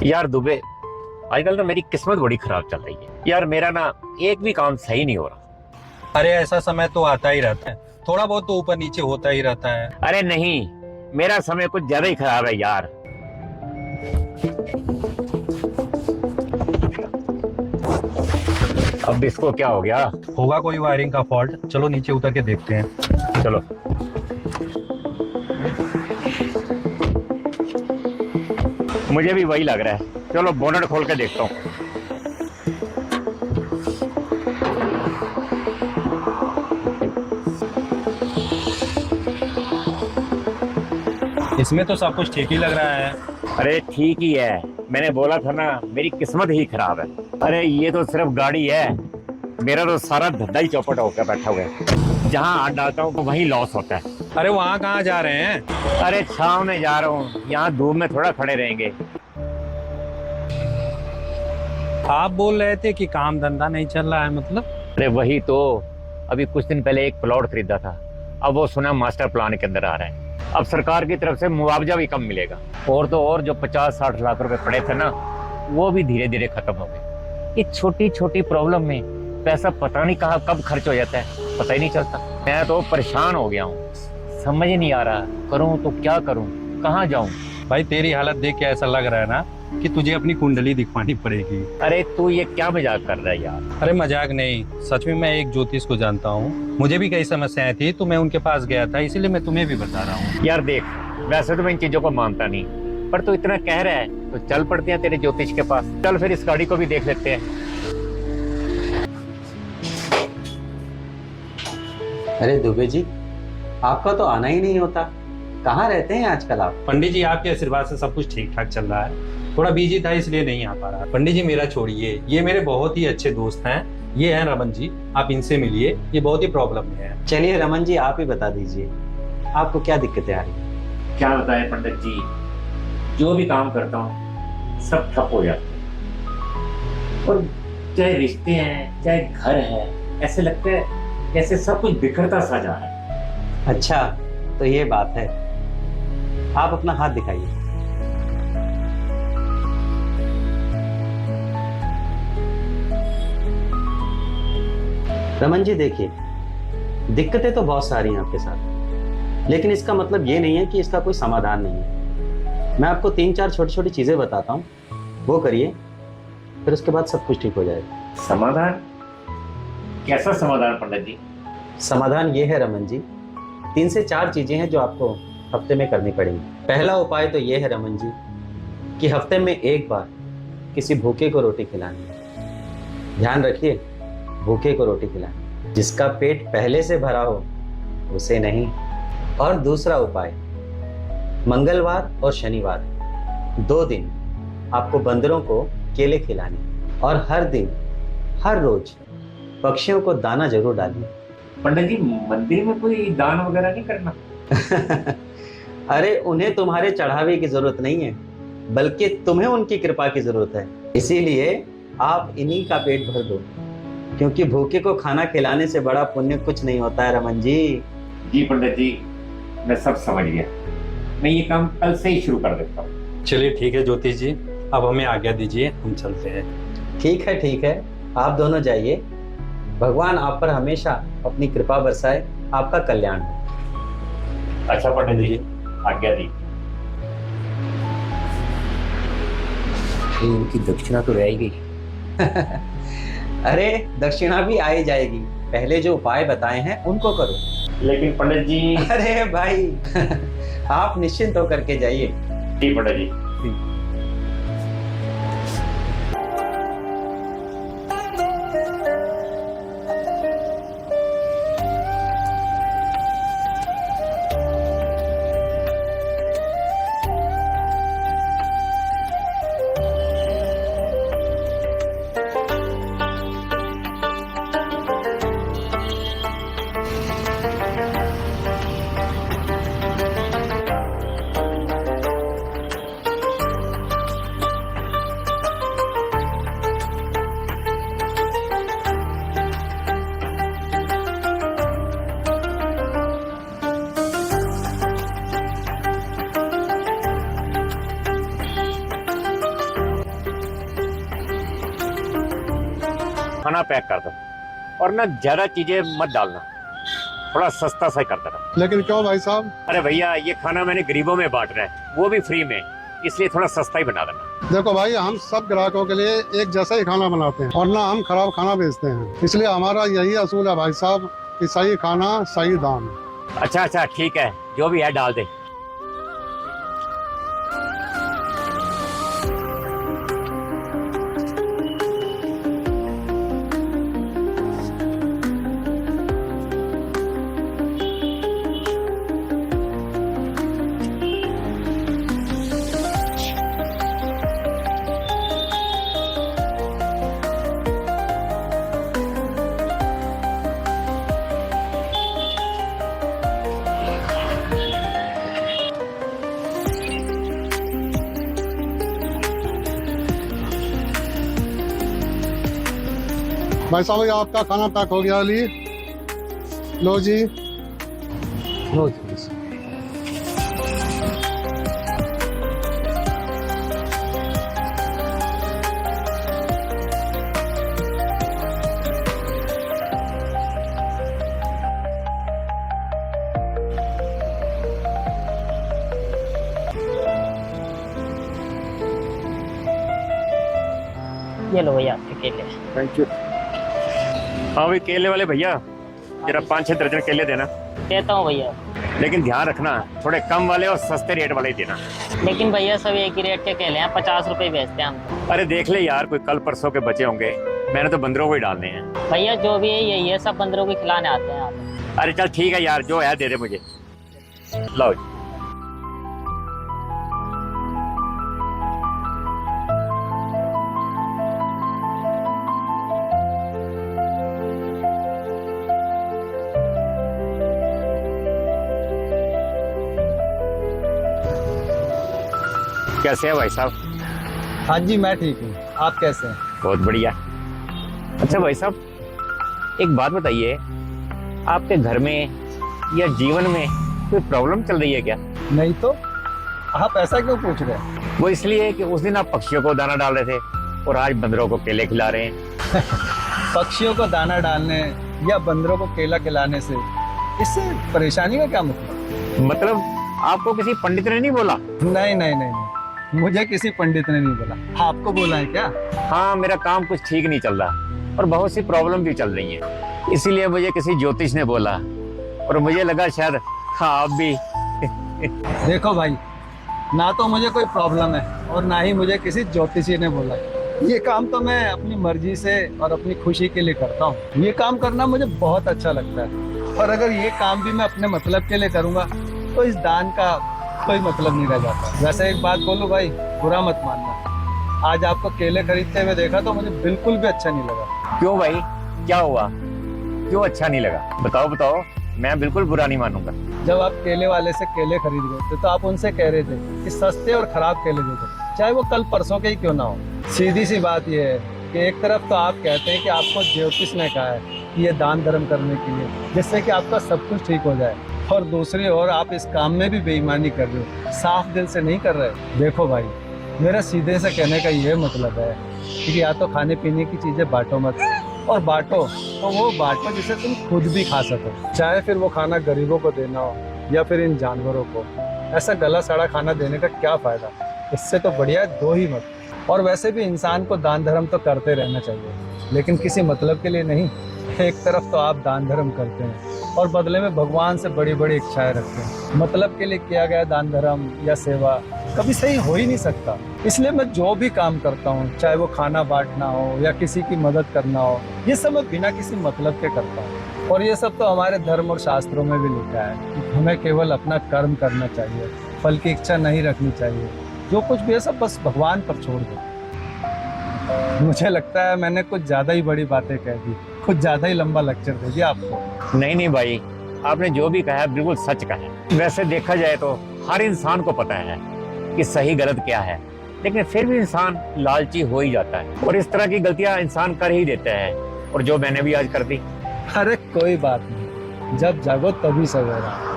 यार दुबे, आजकल ना मेरी किस्मत बड़ी खराब चल रही है यार। मेरा ना एक भी काम सही नहीं हो रहा। अरे ऐसा समय तो आता ही रहता है, थोड़ा बहुत तो ऊपर नीचे होता ही रहता है। अरे नहीं, मेरा समय कुछ ज्यादा ही खराब है यार। अब इसको क्या हो गया? होगा कोई वायरिंग का फॉल्ट, चलो नीचे उतर के देखते हैं। चलो। मुझे भी वही लग रहा है, चलो बोनट खोल के देखता हूँ। इसमें तो सब कुछ ठीक ही लग रहा है। अरे ठीक ही है, मैंने बोला था ना मेरी किस्मत ही खराब है। अरे ये तो सिर्फ गाड़ी है, मेरा तो सारा धंधा ही चौपट होकर बैठा हुआ है। जहाँ हाथ डालता हूँ तो वहीं लॉस होता है। अरे वहाँ कहाँ जा रहे हैं? अरे छाँव में जा रहा हूँ, यहाँ धूप में थोड़ा खड़े रहेंगे। आप बोल रहे थे कि काम धंधा नहीं चल रहा है, मतलब? अरे वही तो, अभी कुछ दिन पहले एक प्लॉट खरीदा था, अब वो सुना मास्टर प्लान के अंदर आ रहा है। अब सरकार की तरफ से मुआवजा भी कम मिलेगा, और तो और जो 50-60 लाख रुपए पड़े थे ना, वो भी धीरे धीरे खत्म हो गए। ये छोटी छोटी प्रॉब्लम में पैसा पता नहीं कहाँ कब खर्च हो जाता है, पता ही नहीं चलता। मैं तो परेशान हो गया हूँ, समझ ही नहीं आ रहा करूँ तो क्या करूँ, कहाँ जाऊँ। भाई तेरी हालत देख के ऐसा लग रहा है ना कि तुझे अपनी कुंडली दिखवानी पड़ेगी। अरे तू ये क्या मजाक कर रहा है यार? अरे मजाक नहीं, सच में मैं एक ज्योतिष को जानता हूँ, मुझे भी कई समस्याएं थी तो मैं उनके पास गया था, इसीलिए मैं तुम्हें भी बता रहा हूँ। यार देख, वैसे तो मैं इन चीजों को मानता नहीं, पर तू इतना कह रहा है तो चल पड़ते हैं तेरे ज्योतिष के पास। चल फिर इस गाड़ी को भी देख लेते हैं। अरे दुबे जी, आपका तो आना ही नहीं होता, कहाँ रहते हैं आजकल आप? पंडित जी आपके आशीर्वाद से सब कुछ ठीक ठाक चल रहा है, थोड़ा बिजी था इसलिए नहीं आ पा रहा। पंडित जी मेरा छोड़िए, ये मेरे बहुत ही अच्छे दोस्त हैं, ये हैं रमन जी, आप इनसे मिलिए, ये बहुत ही प्रॉब्लम में है। चलिए रमन जी, आप ही बता दीजिए आपको क्या दिक्कतें आ रही हैं? क्या बताएं पंडित जी, जो भी काम करता हूँ सब ठप हो जाते हैं, और चाहे रिश्ते हैं चाहे घर है, ऐसे लगता है जैसे सब कुछ बिखरता सा जा रहा है। अच्छा तो ये बात है, आप अपना हाथ दिखाइए। रमन जी देखिए, दिक्कतें तो बहुत सारी हैं आपके साथ, लेकिन इसका मतलब ये नहीं है कि इसका कोई समाधान नहीं है। मैं आपको 3-4 छोटी छोटी चीजें बताता हूँ, वो करिए, फिर उसके बाद सब कुछ ठीक हो जाएगा। समाधान? कैसा समाधान पंडित जी? समाधान ये है रमन जी, 3 से 4 चीजें हैं जो आपको हफ्ते में करनी पड़ेंगी। पहला उपाय तो ये है रमन जी कि हफ्ते में एक बार किसी भूखे को रोटी खिलानी है। ध्यान रखिए, भूखे को रोटी खिलानी, जिसका पेट पहले से भरा हो उसे नहीं। और दूसरा उपाय, मंगलवार और शनिवार 2 दिन आपको बंदरों को केले खिलाने, और हर दिन हर रोज पक्षियों को दाना जरूर डालिए। पंडित जी मंदिर में कोई दान वगैरह नहीं करना? अरे उन्हें तुम्हारे चढ़ावे की जरूरत नहीं है, बल्कि तुम्हें उनकी कृपा की जरूरत है। इसीलिए आप इन्हीं का पेट भर दो, क्योंकि भूखे को खाना खिलाने से बड़ा पुण्य कुछ नहीं होता है रमन जी। जी पंडित जी, मैं सब समझ गया, मैं ये काम कल से ही शुरू कर देता हूँ। चलिए ठीक है ज्योतिष जी, अब हमें आज्ञा दीजिए, हम चलते हैं। ठीक है, आप दोनों जाइए, भगवान आप पर हमेशा अपनी कृपा बरसाए, आपका कल्याण हो। अच्छा पंडित जी, आज्ञा दी। उनकी दक्षिणा तो रह ही गई। अरे दक्षिणा भी आ ही जाएगी, पहले जो उपाय बताए हैं उनको करो। लेकिन पंडित जी। अरे भाई आप निश्चिंत होकर के जाइए। जी पंडित जी। खाना पैक कर दो और ना ज्यादा चीजें मत डालना, थोड़ा सस्ता सा कर देना। लेकिन क्यों भाई साहब? अरे भैया ये खाना मैंने गरीबों में बांटना है, वो भी फ्री में, इसलिए थोड़ा सस्ता ही बना देना। देखो भाई, हम सब ग्राहकों के लिए एक जैसा ही खाना बनाते हैं और ना हम खराब खाना बेचते हैं, इसलिए हमारा यही असूल है भाई साहब कि सही खाना सही दाम। अच्छा अच्छा ठीक है, जो भी है डाल दे। भाई साहब, ये आपका खाना पैक हो गया। ली लो जी। ये लो भैया आपके केले। Thank you. हाँ भाई केले वाले भैया, जरा 5-6 दर्जन केले देना। देता हूँ भैया, लेकिन ध्यान रखना थोड़े कम वाले और सस्ते रेट वाले ही देना। लेकिन भैया सब एक ही रेट के केले हैं, 50 रुपए बेचते हैं हम। अरे देख ले यार, कोई कल परसों के बचे होंगे, मैंने तो बंदरों को ही डालने हैं। भैया जो भी है यही है, सब बंदरों को खिलाने आते हैं आप। अरे चल ठीक है यार, जो है दे दे मुझे। लो जी। कैसे है भाई साहब? हाँ जी, मैं ठीक हूँ। आप कैसे हैं? बहुत बढ़िया। अच्छा भाई साहब, एक बात बताइए, आपके घर में या जीवन में कोई प्रॉब्लम चल रही है क्या? नहीं तो आप ऐसा क्यों पूछ रहे हैं? वो इसलिए कि उस दिन आप पक्षियों को दाना डाल रहे थे और आज बंदरों को केले खिला रहे हैं। पक्षियों को दाना डालने या बंदरों को केला खिलाने से इससे परेशानी का क्या मतलब? मतलब आपको किसी पंडित ने नहीं बोला? नहीं नहीं नहीं नहीं, मुझे किसी पंडित ने नहीं बोला। आपको बोला है क्या? हाँ, मेरा काम कुछ ठीक नहीं चल रहा और बहुत सी प्रॉब्लम भी चल रही है, इसीलिए मुझे किसी ज्योतिष ने बोला और मुझे लगा शायद आप भी। देखो भाई, ना तो मुझे कोई प्रॉब्लम है और ना ही मुझे किसी ज्योतिषी ने बोला है। ये काम तो मैं अपनी मर्जी से और अपनी खुशी के लिए करता हूँ। ये काम करना मुझे बहुत अच्छा लगता है और अगर ये काम भी मैं अपने मतलब के लिए करूँगा तो इस दान का कोई मतलब नहीं रह जाता। वैसे एक बात बोलूं भाई, बुरा मत मानना, आज आपको केले खरीदते हुए देखा तो मुझे बिल्कुल भी अच्छा नहीं लगा। क्यों भाई, क्या हुआ? क्यों अच्छा नहीं लगा? बताओ बताओ, मैं बिल्कुल बुरा नहीं मानूंगा। जब आप केले वाले से केले खरीद गए थे तो आप उनसे कह रहे थे कि सस्ते और खराब केले दे दो, चाहे वो कल परसों के ही क्यों ना हो। सीधी सी बात यह है कि एक तरफ तो आप कहते हैं कि आपको ज्योतिष ने कहा है कि ये दान धर्म करने के लिए, जिससे कि आपका सब कुछ ठीक हो जाए, और दूसरी ओर आप इस काम में भी बेईमानी कर रहे हो, साफ दिल से नहीं कर रहे। देखो भाई, मेरा सीधे से कहने का ये मतलब है कि या तो खाने पीने की चीजें बांटो मत, और बांटो तो वो बांटो जिसे तुम खुद भी खा सको, चाहे फिर वो खाना गरीबों को देना हो या फिर इन जानवरों को। ऐसा गला सड़ा खाना देने का क्या फायदा? इससे तो बढ़िया दो ही मत। और वैसे भी इंसान को दान धर्म तो करते रहना चाहिए, लेकिन किसी मतलब के लिए नहीं। एक तरफ तो आप दान धर्म करते हैं और बदले में भगवान से बड़ी बड़ी इच्छाएं रखते हैं। मतलब के लिए किया गया दान धर्म या सेवा कभी सही हो ही नहीं सकता। इसलिए मैं जो भी काम करता हूँ, चाहे वो खाना बांटना हो या किसी की मदद करना हो, ये सब मैं बिना किसी मतलब के करता हूँ। और ये सब तो हमारे धर्म और शास्त्रों में भी लिखा है कि हमें केवल अपना कर्म करना चाहिए, फल की इच्छा नहीं रखनी चाहिए। जो कुछ भी है सब बस भगवान पर छोड़ दो। मुझे लगता है मैंने कुछ ज्यादा ही बड़ी बातें कह दी, कुछ ज्यादा ही लंबा लेक्चर दे दिया आपको। नहीं नहीं भाई, आपने जो भी कहा है बिल्कुल सच कहा है। वैसे देखा जाए तो हर इंसान को पता है कि सही गलत क्या है, लेकिन फिर भी इंसान लालची हो ही जाता है और इस तरह की गलतियां इंसान कर ही देता है, और जो मैंने भी आज कर दी। अरे कोई बात नहीं, जब जागो तभी सवेरा।